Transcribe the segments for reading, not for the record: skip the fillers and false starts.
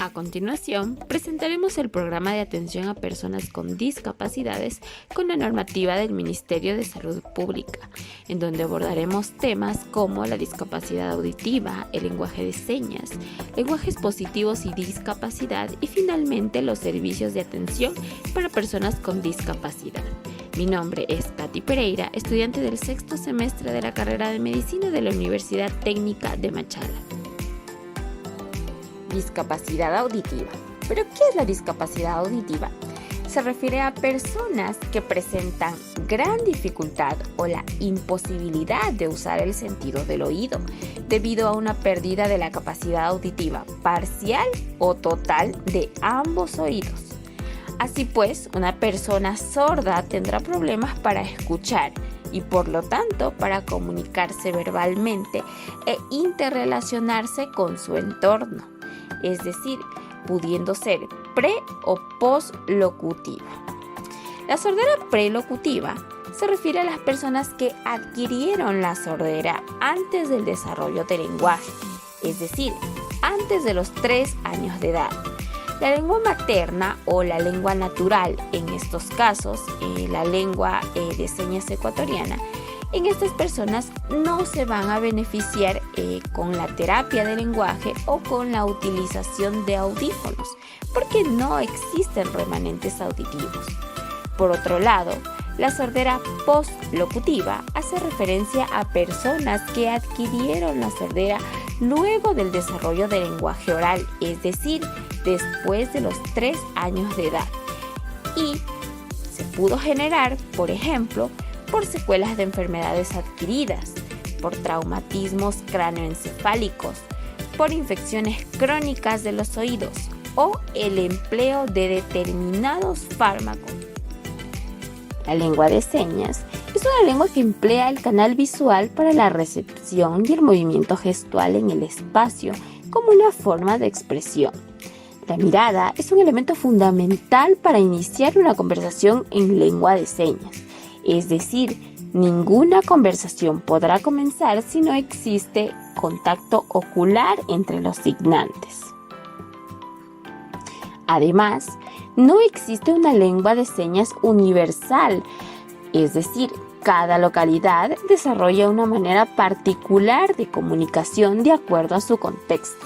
A continuación, presentaremos el programa de atención a personas con discapacidades con la normativa del Ministerio de Salud Pública, en donde abordaremos temas como la discapacidad auditiva, el lenguaje de señas, lenguajes positivos y discapacidad y finalmente los servicios de atención para personas con discapacidad. Mi nombre es Katy Pereira, estudiante del sexto semestre de la carrera de Medicina de la Universidad Técnica de Machala. Discapacidad auditiva. ¿Pero qué es la discapacidad auditiva? Se refiere a personas que presentan gran dificultad o la imposibilidad de usar el sentido del oído debido a una pérdida de la capacidad auditiva parcial o total de ambos oídos. Así pues, una persona sorda tendrá problemas para escuchar y por lo tanto para comunicarse verbalmente e interrelacionarse con su entorno, es decir, pudiendo ser pre o poslocutiva. La sordera prelocutiva se refiere a las personas que adquirieron la sordera antes del desarrollo del lenguaje, es decir, antes de los 3 años de edad. La lengua materna o la lengua natural, en estos casos, la lengua de señas ecuatoriana, en estas personas no se van a beneficiar con la terapia de lenguaje o con la utilización de audífonos, porque no existen remanentes auditivos. Por otro lado, la sordera postlocutiva hace referencia a personas que adquirieron la sordera luego del desarrollo del lenguaje oral, es decir, después de los 3 años de edad. Y se pudo generar, por ejemplo, por secuelas de enfermedades adquiridas, por traumatismos cráneoencefálicos, por infecciones crónicas de los oídos o el empleo de determinados fármacos. La lengua de señas es una lengua que emplea el canal visual para la recepción y el movimiento gestual en el espacio como una forma de expresión. La mirada es un elemento fundamental para iniciar una conversación en lengua de señas. Es decir, ninguna conversación podrá comenzar si no existe contacto ocular entre los signantes. Además, no existe una lengua de señas universal, es decir, cada localidad desarrolla una manera particular de comunicación de acuerdo a su contexto.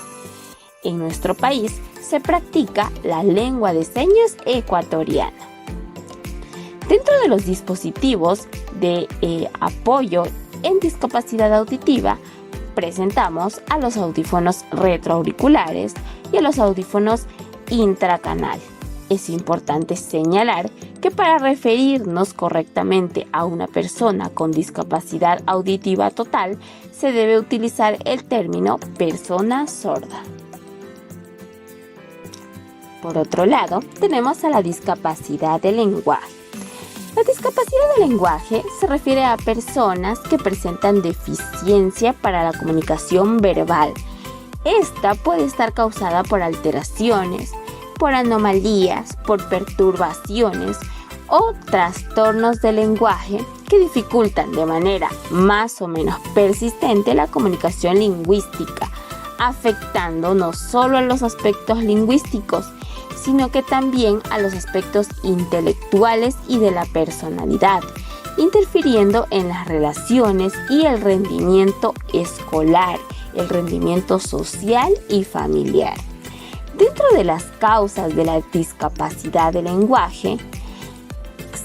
En nuestro país se practica la lengua de señas ecuatoriana. Dentro de los dispositivos de apoyo en discapacidad auditiva, presentamos a los audífonos retroauriculares y a los audífonos intracanal. Es importante señalar que para referirnos correctamente a una persona con discapacidad auditiva total, se debe utilizar el término persona sorda. Por otro lado, tenemos a la discapacidad del lenguaje. La discapacidad del lenguaje se refiere a personas que presentan deficiencia para la comunicación verbal. Esta puede estar causada por alteraciones, por anomalías, por perturbaciones o trastornos del lenguaje que dificultan de manera más o menos persistente la comunicación lingüística, afectando no solo a los aspectos lingüísticos, sino que también a los aspectos intelectuales y de la personalidad, interfiriendo en las relaciones y el rendimiento escolar, el rendimiento social y familiar. Dentro de las causas de la discapacidad del lenguaje,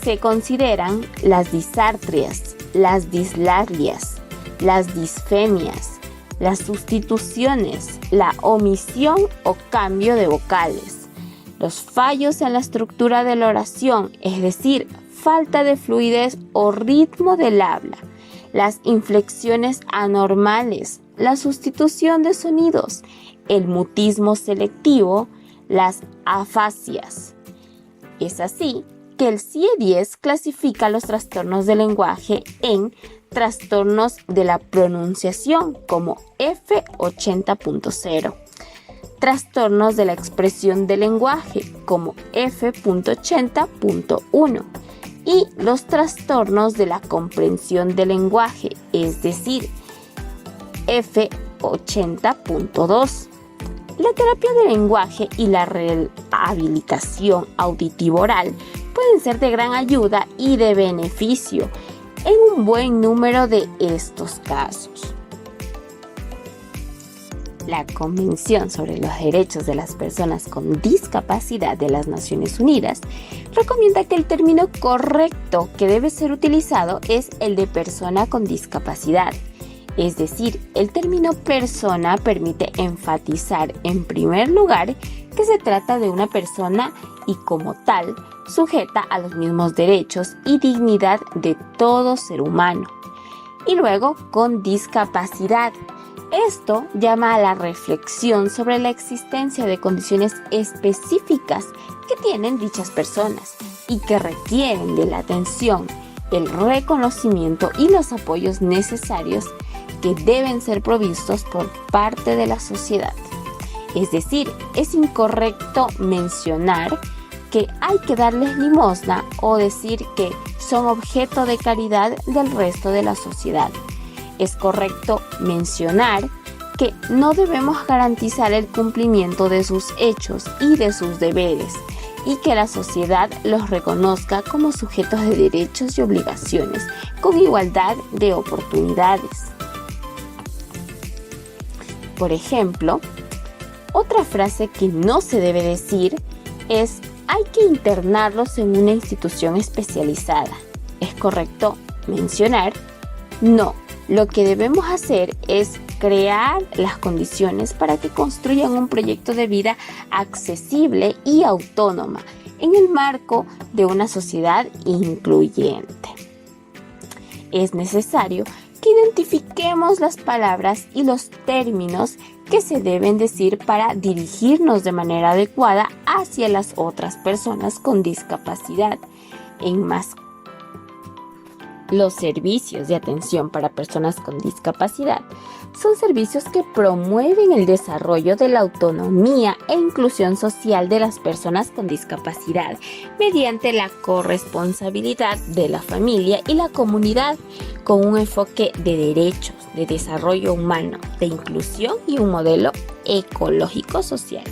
se consideran las disartrias, las dislaglias, las disfemias, las sustituciones, la omisión o cambio de vocales, los fallos en la estructura de la oración, es decir, falta de fluidez o ritmo del habla, las inflexiones anormales, la sustitución de sonidos, el mutismo selectivo, las afasias. Es así que el CIE-10 clasifica los trastornos del lenguaje en trastornos de la pronunciación como F80.0, trastornos de la expresión del lenguaje como F.80.1 y los trastornos de la comprensión del lenguaje, es decir, F80.2. La terapia de lenguaje y la rehabilitación auditivo-oral pueden ser de gran ayuda y de beneficio en un buen número de estos casos. La Convención sobre los Derechos de las Personas con Discapacidad de las Naciones Unidas recomienda que el término correcto que debe ser utilizado es el de persona con discapacidad. Es decir, el término persona permite enfatizar en primer lugar que se trata de una persona y como tal sujeta a los mismos derechos y dignidad de todo ser humano. Y luego con discapacidad. Esto llama a la reflexión sobre la existencia de condiciones específicas que tienen dichas personas y que requieren de la atención, el reconocimiento y los apoyos necesarios que deben ser provistos por parte de la sociedad. Es decir, es incorrecto mencionar que hay que darles limosna o decir que son objeto de caridad del resto de la sociedad. Es correcto mencionar que no debemos garantizar el cumplimiento de sus hechos y de sus deberes y que la sociedad los reconozca como sujetos de derechos y obligaciones con igualdad de oportunidades. Por ejemplo, otra frase que no se debe decir es: hay que internarlos en una institución especializada. ¿Es correcto mencionar? No. Lo que debemos hacer es crear las condiciones para que construyan un proyecto de vida accesible y autónoma en el marco de una sociedad incluyente. Es necesario que identifiquemos las palabras y los términos que se deben decir para dirigirnos de manera adecuada hacia las otras personas con discapacidad. Los servicios de atención para personas con discapacidad son servicios que promueven el desarrollo de la autonomía e inclusión social de las personas con discapacidad mediante la corresponsabilidad de la familia y la comunidad con un enfoque de derechos, de desarrollo humano, de inclusión y un modelo ecológico social.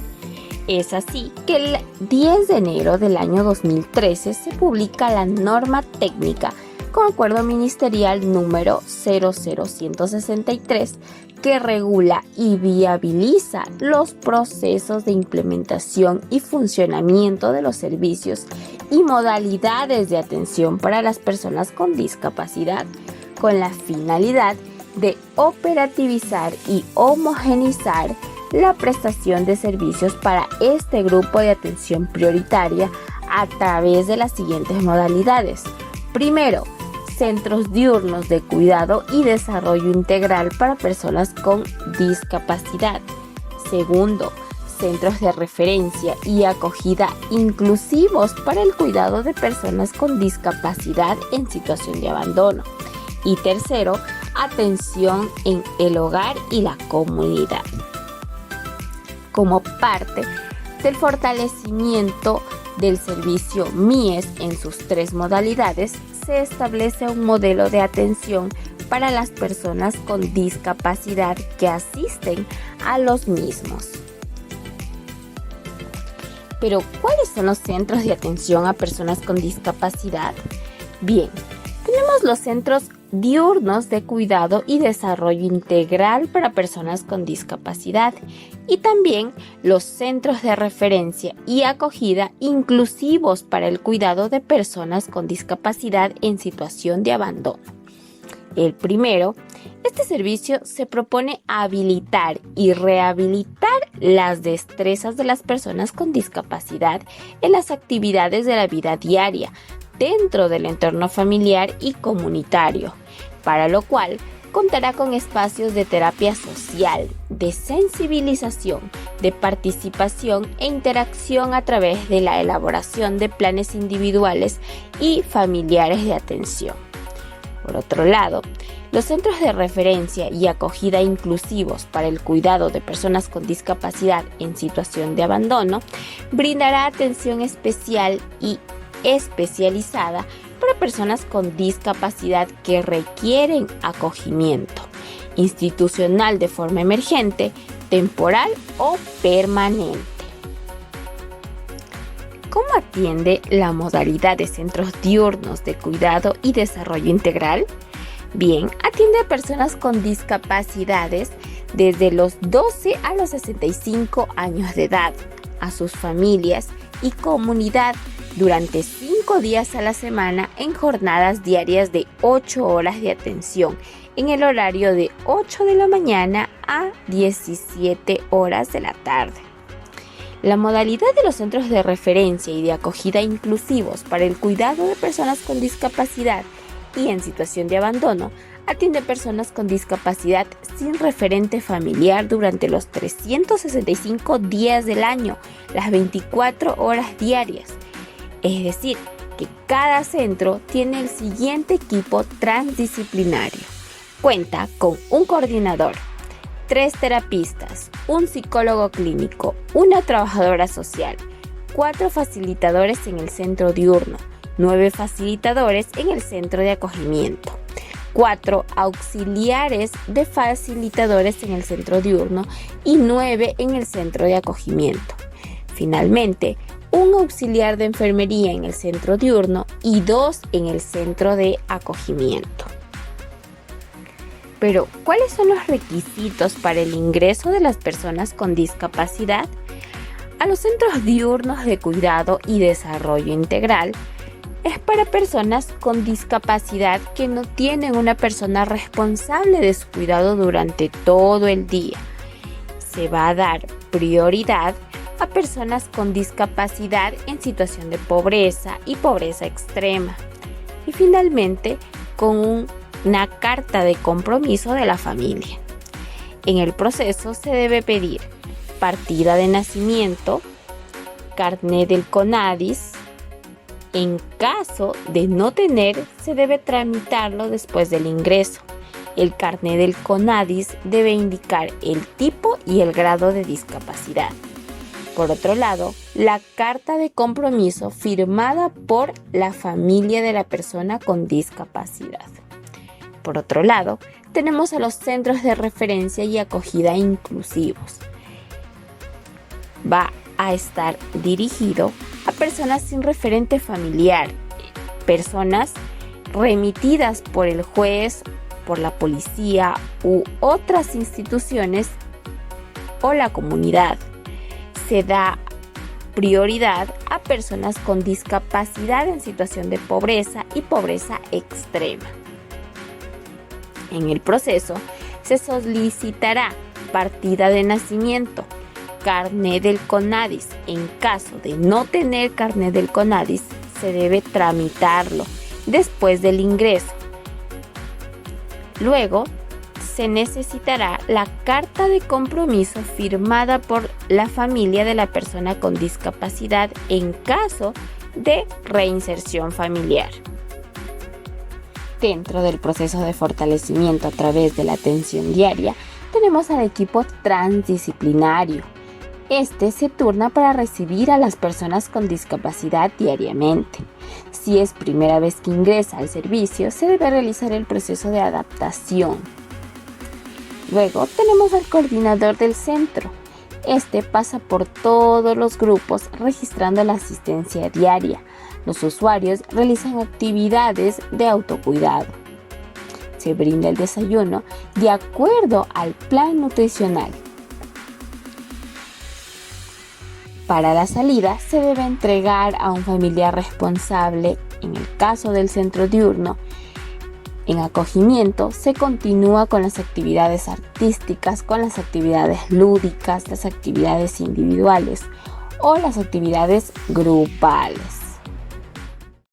Es así que el 10 de enero del año 2013 se publica la norma técnica con acuerdo ministerial número 00163 que regula y viabiliza los procesos de implementación y funcionamiento de los servicios y modalidades de atención para las personas con discapacidad, con la finalidad de operativizar y homogeneizar la prestación de servicios para este grupo de atención prioritaria a través de las siguientes modalidades. Primero, centros diurnos de cuidado y desarrollo integral para personas con discapacidad. Segundo, centros de referencia y acogida inclusivos para el cuidado de personas con discapacidad en situación de abandono. Y tercero, atención en el hogar y la comunidad. Como parte del fortalecimiento del servicio MIES en sus 3 modalidades, se establece un modelo de atención para las personas con discapacidad que asisten a los mismos. Pero, ¿cuáles son los centros de atención a personas con discapacidad? Bien, tenemos los centros diurnos de cuidado y desarrollo integral para personas con discapacidad y también los centros de referencia y acogida inclusivos para el cuidado de personas con discapacidad en situación de abandono. El primero, este servicio se propone habilitar y rehabilitar las destrezas de las personas con discapacidad en las actividades de la vida diaria, dentro del entorno familiar y comunitario, para lo cual contará con espacios de terapia social, de sensibilización, de participación e interacción a través de la elaboración de planes individuales y familiares de atención. Por otro lado, los centros de referencia y acogida inclusivos para el cuidado de personas con discapacidad en situación de abandono brindará atención especial y especializada para personas con discapacidad que requieren acogimiento institucional de forma emergente, temporal o permanente. ¿Cómo atiende la modalidad de centros diurnos de cuidado y desarrollo integral? Bien, atiende a personas con discapacidades desde los 12 a los 65 años de edad, a sus familias y comunidad durante 5 días a la semana en jornadas diarias de 8 horas de atención, en el horario de 8 de la mañana a 17 horas de la tarde. La modalidad de los centros de referencia y de acogida inclusivos para el cuidado de personas con discapacidad y en situación de abandono atiende a personas con discapacidad sin referente familiar durante los 365 días del año, las 24 horas diarias. Es decir, que cada centro tiene el siguiente equipo transdisciplinario. Cuenta con un coordinador, 3 terapistas, un psicólogo clínico, una trabajadora social, 4 facilitadores en el centro diurno, 9 facilitadores en el centro de acogimiento, 4 auxiliares de facilitadores en el centro diurno y 9 en el centro de acogimiento. Finalmente, un auxiliar de enfermería en el centro diurno y 2 en el centro de acogimiento. Pero, ¿cuáles son los requisitos para el ingreso de las personas con discapacidad a los centros diurnos de cuidado y desarrollo integral? Es para personas con discapacidad que no tienen una persona responsable de su cuidado durante todo el día. Se va a dar prioridad a personas con discapacidad en situación de pobreza y pobreza extrema. Y finalmente, con una carta de compromiso de la familia. En el proceso se debe pedir partida de nacimiento, carnet del CONADIS. En caso de no tener, se debe tramitarlo después del ingreso. El carnet del CONADIS debe indicar el tipo y el grado de discapacidad. Por otro lado, la carta de compromiso firmada por la familia de la persona con discapacidad. Por otro lado, tenemos a los centros de referencia y acogida inclusivos. Va a estar dirigido a personas sin referente familiar, personas remitidas por el juez, por la policía u otras instituciones o la comunidad. Se da prioridad a personas con discapacidad en situación de pobreza y pobreza extrema. En el proceso se solicitará partida de nacimiento, carnet del CONADIS. En caso de no tener carnet del CONADIS, se debe tramitarlo después del ingreso. Luego, se necesitará la carta de compromiso firmada por la familia de la persona con discapacidad en caso de reinserción familiar. Dentro del proceso de fortalecimiento a través de la atención diaria, tenemos al equipo transdisciplinario. Este se turna para recibir a las personas con discapacidad diariamente. Si es primera vez que ingresa al servicio, se debe realizar el proceso de adaptación. Luego tenemos al coordinador del centro. Este pasa por todos los grupos registrando la asistencia diaria. Los usuarios realizan actividades de autocuidado. Se brinda el desayuno de acuerdo al plan nutricional. Para la salida se debe entregar a un familiar responsable. En el caso del centro diurno, en acogimiento se continúa con las actividades artísticas, con las actividades lúdicas, las actividades individuales o las actividades grupales.